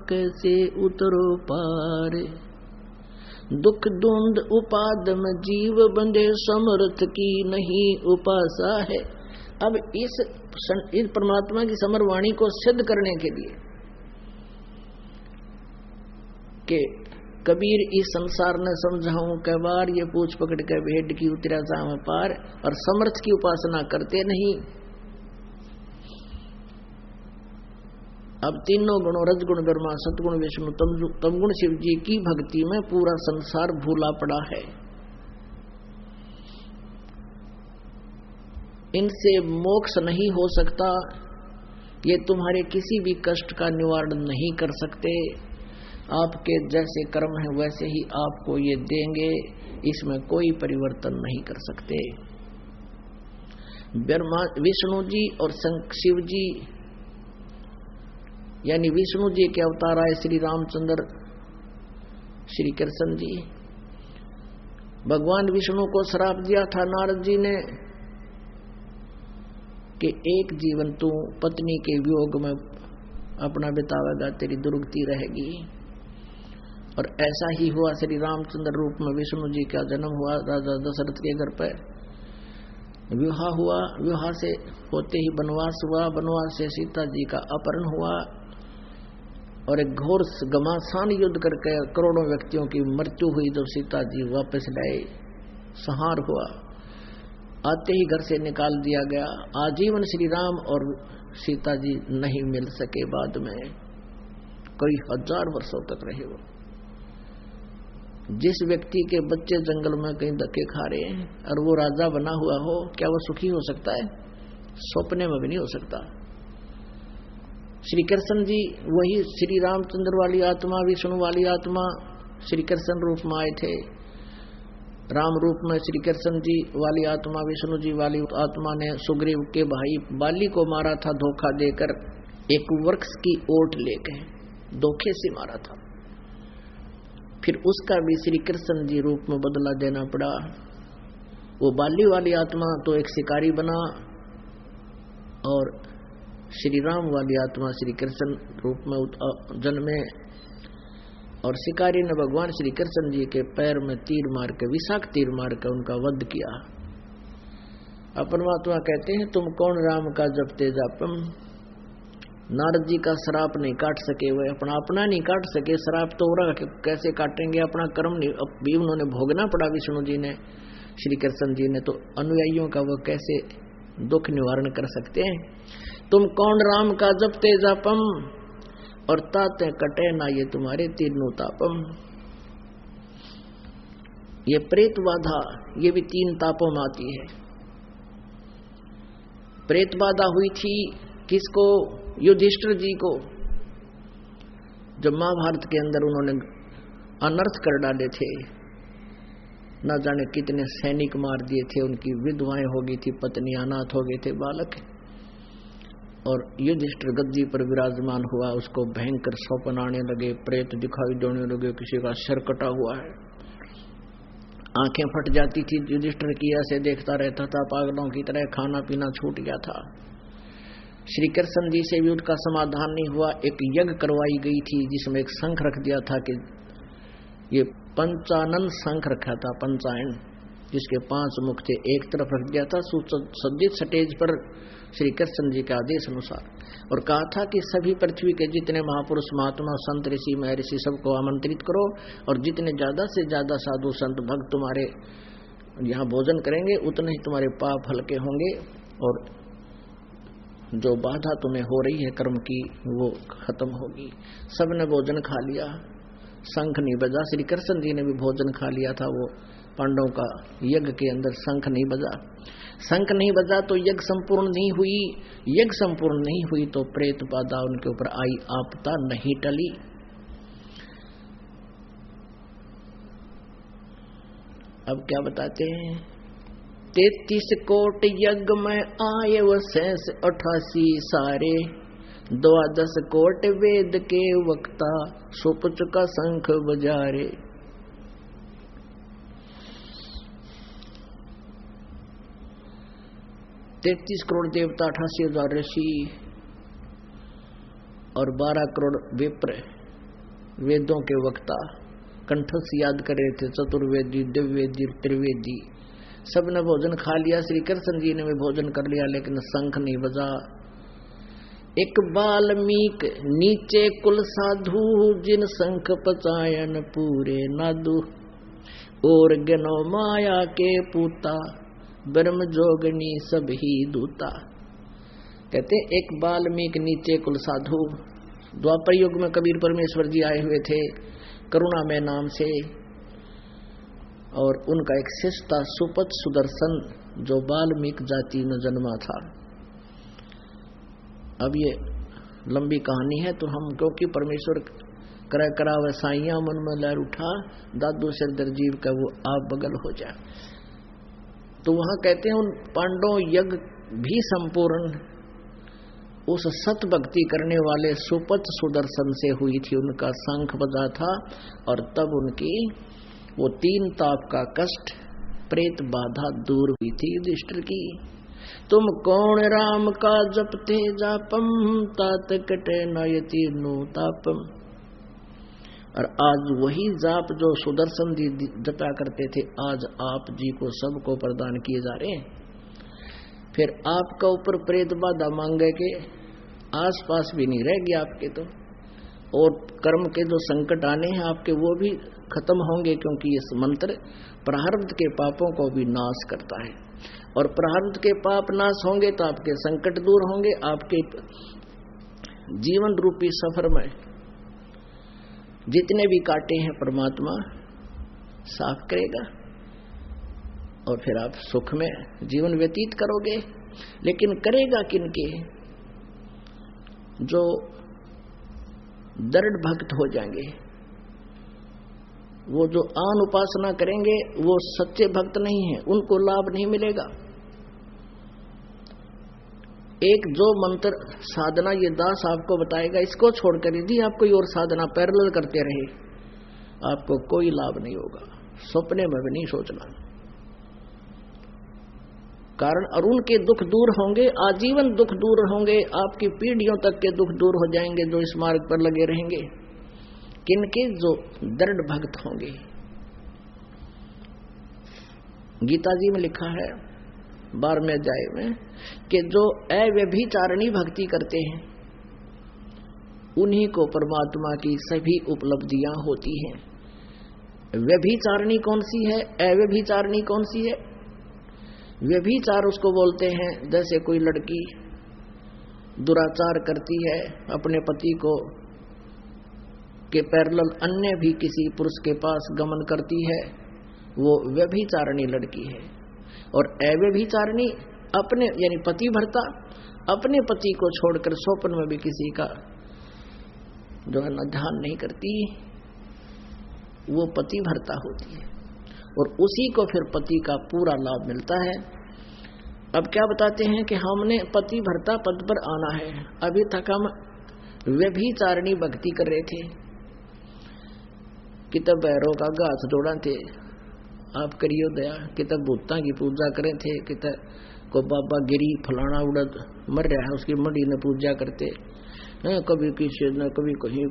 Speaker 2: कैसे उतरो पार। दुख धुंध उपाद में जीव बंधे, समर्थ की नहीं उपासा है। अब इस परमात्मा की समरवाणी को सिद्ध करने के लिए कि कबीर इस संसार ने समझाऊं कै बार, ये पूछ पकड़ के भेड़ की उतरा जाम पार, और समर्थ की उपासना करते नहीं। अब तीनों गुणों, रजगुण ब्रह्मा, सतगुण विष्णु, तमगुण शिव जी की भक्ति में पूरा संसार भूला पड़ा है। इनसे मोक्ष नहीं हो सकता, ये तुम्हारे किसी भी कष्ट का निवारण नहीं कर सकते, आपके जैसे कर्म है वैसे ही आपको ये देंगे, इसमें कोई परिवर्तन नहीं कर सकते। विष्णु जी और शिव जी, यानी विष्णु जी के अवतार आए श्री रामचंद्र श्री कृष्ण जी। भगवान विष्णु को श्राप दिया था नारद जी ने कि एक जीवन तू पत्नी के वियोग में अपना बितावेगा, तेरी दुर्गति रहेगी। और ऐसा ही हुआ, श्री रामचंद्र रूप में विष्णु जी का जन्म हुआ, राजा दशरथ के घर पर विवाह हुआ, विवाह से होते ही वनवास हुआ, वनवास से सीता जी का अपहरण हुआ और एक घोर घमासान युद्ध करके करोड़ों व्यक्तियों की मृत्यु हुई। जब सीता जी वापस लाए, संहार हुआ, आते ही घर से निकाल दिया गया। आजीवन श्री राम और सीता जी नहीं मिल सके, बाद में कई हजार वर्षों तक रहे वो। जिस व्यक्ति के बच्चे जंगल में कहीं धक्के खा रहे हैं और वो राजा बना हुआ हो, क्या वो सुखी हो सकता है? सपने में भी नहीं हो सकता। श्री कृष्ण जी वही श्री रामचंद्र वाली आत्मा, विष्णु वाली आत्मा श्री कृष्ण रूप में आए थे। राम रूप में श्री कृष्ण जी वाली आत्मा, विष्णु जी वाली आत्मा ने सुग्रीव के भाई बाली को मारा था धोखा देकर, एक वृक्ष की ओट लेकर धोखे से मारा था। फिर उसका भी श्री कृष्ण जी रूप में बदला देना पड़ा। वो बाली वाली आत्मा तो एक शिकारी बना और श्री राम वाली आत्मा श्री कृष्ण रूप में जन्मे और शिकारी ने भगवान श्री कृष्ण जी के पैर में तीर मार के, विषाक्त तीर मार के उनका वध किया। परमात्मा कहते हैं तुम कौन राम का जपते जापम। नारद जी का श्राप नहीं काट सके, वे अपना नहीं काट सके, श्राप तो हो कैसे काटेंगे? अपना कर्म भी उन्होंने भोगना पड़ा विष्णु जी ने, श्री कृष्ण जी ने, तो अनुयायियों का वो कैसे दुख निवारण कर सकते हैं? तुम कौन राम का जपते जापम और ताते कटे ना ये तुम्हारे तीनों तापम। ये प्रेत बाधा, ये भी 3 तापों में आती है। प्रेत बाधा हुई थी किसको? युधिष्ठिर जी को, जब महाभारत के अंदर उन्होंने अनर्थ कर डाले थे, न जाने कितने सैनिक मार दिए थे, उनकी विधवाएं हो गई थी, पत्नी अनाथ हो गए थे, बालक। और युधिष्ठिर गद्दी पर विराजमान हुआ, उसको भयंकर स्वप्न आने लगे, प्रेत दिखाई देने लगे, किसी का सिर कटा हुआ है, आंखें फट जाती थी युधिष्ठिर की, ऐसे देखता रहता था पागलों की तरह, खाना पीना छूट गया था। श्री कृष्ण जी से भी उनका समाधान नहीं हुआ। एक यज्ञ करवाई गई थी जिसमें एक शंख रख दिया था कि ये पंचानन शंख रखा था, पंचायन, जिसके 5 मुख थे, एक तरफ रख दिया था सुसज्जित स्टेज पर श्री कृष्ण जी के आदेश अनुसार, और कहा था कि सभी पृथ्वी के जितने महापुरुष महात्मा संत ऋषि महर्षि सबको आमंत्रित करो और जितने ज्यादा से ज्यादा साधु संत भक्त तुम्हारे यहाँ भोजन करेंगे उतने ही तुम्हारे पाप हल्के होंगे और जो बाधा तुम्हें हो रही है कर्म की वो खत्म होगी। सबने भोजन खा लिया, शंख नहीं बजा। श्री कृष्ण जी ने भी भोजन खा लिया था, वो पांडवों का यज्ञ के अंदर शंख नहीं बजा। शंख नहीं बजा तो यज्ञ संपूर्ण नहीं हुई, यज्ञ संपूर्ण नहीं हुई तो प्रेत बाधा उनके ऊपर आई, आपदा नहीं टली। अब क्या बताते हैं? 33 कोट यज्ञ में आए वो 88 सारे, 12 कोट वेद के वक्ता, सुपच का शंख बजारे। 33 करोड़ देवता, 88,000 ऋषि और 12 करोड़ विप्र, वेदों के वक्ता, कंठस्थ याद कर रहे थे, चतुर्वेदी, दिव्यवेदी, त्रिवेदी, सबने भोजन खा लिया। श्री कृष्ण जी ने भी भोजन कर लिया, लेकिन शंख नहीं बजा। एक वाल्मीक नीचे कुल साधु, जिन शंख पचायन पूरे नादु, और गनो माया के पूता, ब्रह्म जोगनी सब ही दूता। कहते एक वाल्मीक नीचे कुल साधु, द्वापर युग में कबीर परमेश्वर जी आए हुए थे करुणा में नाम से, और उनका एक शिष्य था सुपथ सुदर्शन, जो वाल्मीकि जाति में जन्मा था। अब ये लंबी कहानी है, तो हम क्योंकि परमेश्वर करे करावे साइया मन में लहर उठा, दादू सिरदर जीव का वो आप बगल हो जाए। तो वहां कहते हैं उन पांडव यज्ञ भी संपूर्ण उस सत भक्ति करने वाले सुपत सुदर्शन से हुई थी। उनका शंख बजा था और तब उनकी वो 3 ताप का कष्ट प्रेत बाधा दूर हुई थी युधिष्ठिर की। तुम कौन राम का जपते जापम, तात कटे नयति नो तापम। और आज वही जाप जो सुदर्शन जी जपा करते थे, आज आप जी को सबको प्रदान किए जा रहे हैं। फिर आपका ऊपर प्रेत बाधा मांगे के आस पास भी नहीं रह गया आपके तो, और कर्म के जो संकट आने हैं आपके वो भी खत्म होंगे, क्योंकि इस मंत्र प्रारब्ध के पापों को भी नाश करता है। और प्रारब्ध के पाप नाश होंगे तो आपके संकट दूर होंगे, आपके जीवन रूपी सफर में जितने भी कांटे हैं परमात्मा साफ करेगा और फिर आप सुख में जीवन व्यतीत करोगे। लेकिन करेगा किनके? जो दृढ़ भक्त हो जाएंगे, वो जो आन उपासना करेंगे वो सच्चे भक्त नहीं है, उनको लाभ नहीं मिलेगा। एक जो मंत्र साधना ये दास आपको बताएगा, इसको छोड़कर यदि आप कोई और साधना पैरेलल करते रहे, आपको कोई लाभ नहीं होगा, सपने में भी नहीं सोचना। कारण अरुण के दुख दूर होंगे, आजीवन दुख दूर होंगे, आपकी पीढ़ियों तक के दुख दूर हो जाएंगे जो इस मार्ग पर लगे रहेंगे। किनके? जो दृढ़ भक्त होंगे। गीता जी में लिखा है 12वें अध्याय में कि जो अव्यभिचारिणी भक्ति करते हैं उन्हीं को परमात्मा की सभी उपलब्धियां होती हैं। व्यभिचारिणी कौन सी है, अव्यभिचारिणी कौन सी है? व्यभिचार उसको बोलते हैं जैसे कोई लड़की दुराचार करती है, अपने पति को के पैरेलल अन्य भी किसी पुरुष के पास गमन करती है, वो व्यभिचारिणी लड़की है। और अव्यभिचारिणी अपने यानी पति भर्ता अपने पति को छोड़कर स्वप्न में भी किसी का जो है ना ध्यान नहीं करती, वो पति भर्ता होती है और उसी को फिर पति का पूरा लाभ मिलता है। अब क्या बताते हैं कि हमने पति भर्ता पद पर आना है, अभी तक हम व्यभिचारिणी भक्ति कर रहे थे, कितब भैरव का घास जोड़ा थे, आप करियो दया, कितब भूता की पूजा करे थे, कितब को बाबा गिरी फलाना उड़द मर रहा है उसकी मड़ी ने पूजा करते हैं, कभी किसी न कभी कहीं।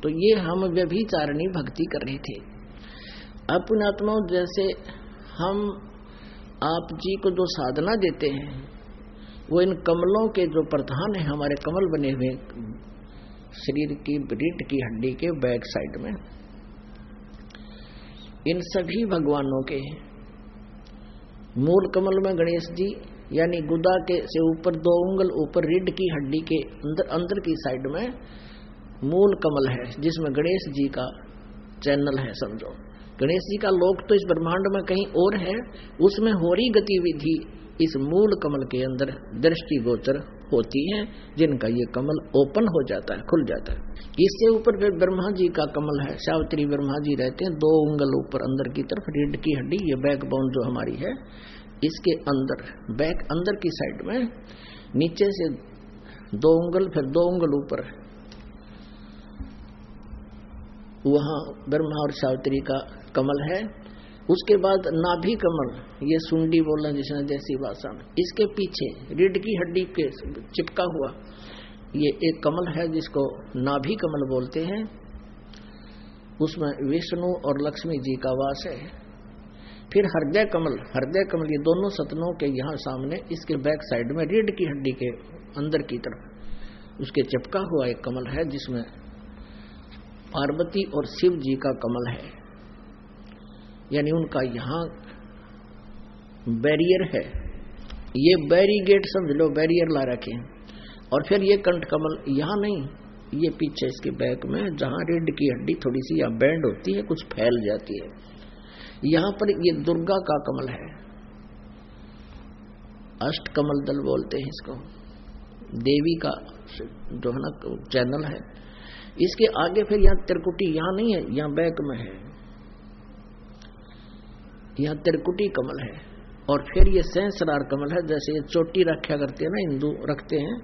Speaker 2: तो ये हम व्यभिचारिणी भक्ति कर रहे थे। अपने आत्माओं जैसे हम आप जी को जो साधना देते हैं वो इन कमलों के जो प्रधान है, हमारे कमल बने हुए शरीर की रीढ़ की हड्डी के बैक साइड में, इन सभी भगवानों के मूल कमल में गणेश जी यानी गुदा के से ऊपर 2 उंगल ऊपर रीढ़ की हड्डी के अंदर की साइड में मूल कमल है, जिसमें गणेश जी का चैनल है। समझो गणेश जी का लोक तो इस ब्रह्मांड में कहीं और है, उसमें हो रही गतिविधि इस मूल कमल के अंदर दृष्टिगोचर होती है, जिनका ये कमल ओपन हो जाता है, खुल जाता है। इससे ऊपर ब्रह्मा जी का कमल है, सावित्री ब्रह्मा जी रहते हैं 2 उंगल ऊपर अंदर की तरफ, रीढ़ की हड्डी ये बैकबोन जो हमारी है इसके अंदर बैक अंदर की साइड में नीचे से 2 उंगल फिर 2 उंगल ऊपर वहां ब्रह्मा और सावित्री का कमल है। उसके बाद नाभि कमल, ये सुंडी बोलना जिसने देसी भाषा में, इसके पीछे रीढ़ की हड्डी के चिपका हुआ ये एक कमल है जिसको नाभि कमल बोलते हैं। उसमें विष्णु और लक्ष्मी जी का वास है। फिर हृदय कमल ये दोनों सतनों के यहाँ सामने इसके बैक साइड में रीढ़ की हड्डी के अंदर की तरफ उसके चिपका हुआ एक कमल है, जिसमें पार्वती और शिव जी का कमल है, यानी उनका यहाँ बैरियर है। ये बैरीगेट समझ लो, बैरियर ला रखे हैं। और फिर ये कंठ कमल यहाँ नहीं, ये पीछे इसके बैक में जहाँ रीढ़ की हड्डी थोड़ी सी यहाँ बैंड होती है, कुछ फैल जाती है, यहाँ पर ये दुर्गा का कमल है। अष्टकमल दल बोलते हैं इसको, देवी का जो है ना चैनल है। इसके आगे फिर यहाँ त्रिकुटी, यहाँ नहीं है, यहाँ बैक में है, यहाँ त्रिकुटी कमल है। और फिर ये सहस्रार कमल है, जैसे ये चोटी रखा करते हैं ना हिंदू रखते हैं,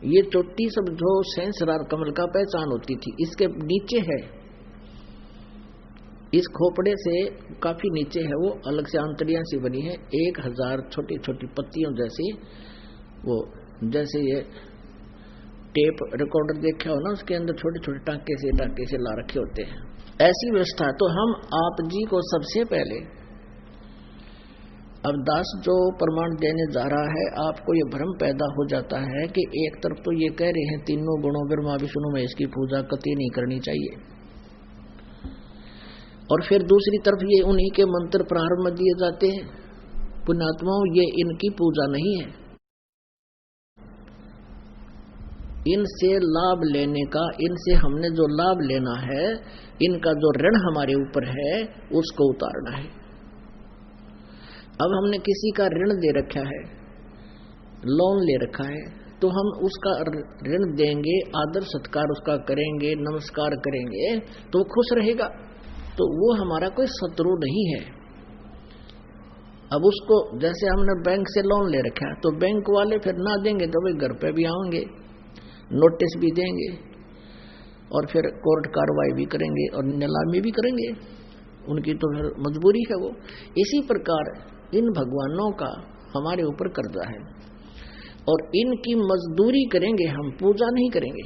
Speaker 2: ये चोटी सब जो सहस्रार कमल का पहचान होती थी, इसके नीचे है, इस खोपड़े से काफी नीचे है, वो अलग से आंतड़ियां सी बनी है, 1000 छोटी छोटी पत्तियों जैसी, वो जैसे ये टेप रिकॉर्डर देखा हो ना, उसके अंदर छोटे छोटे टांके से ला रखे होते हैं, ऐसी व्यवस्था। तो हम आप जी को सबसे पहले अब दास जो प्रमाण देने जा रहा है, आपको ये भ्रम पैदा हो जाता है कि एक तरफ तो ये कह रहे हैं तीनों गुणों ब्रह्मा विष्णु महेश की पूजा कतई नहीं करनी चाहिए, और फिर दूसरी तरफ ये उन्हीं के मंत्र प्रारंभ में दिए जाते हैं, पुण्यात्माओं ये इनकी पूजा नहीं है, इनसे लाभ लेने का, इनसे हमने जो लाभ लेना है, इनका जो ऋण हमारे ऊपर है उसको उतारना है। अब हमने किसी का ऋण दे रखा है, लोन ले रखा है, तो हम उसका ऋण देंगे, आदर सत्कार उसका करेंगे, नमस्कार करेंगे तो वो खुश रहेगा, तो वो हमारा कोई शत्रु नहीं है। अब उसको जैसे हमने बैंक से लोन ले रखा है, तो बैंक वाले फिर ना देंगे तो भाई घर पे भी आएंगे, नोटिस भी देंगे, और फिर कोर्ट कार्रवाई भी करेंगे और नीलामी भी करेंगे, उनकी तो फिर मजबूरी है वो। इसी प्रकार इन भगवानों का हमारे ऊपर कर्जा है, और इनकी मजदूरी करेंगे हम, पूजा नहीं करेंगे।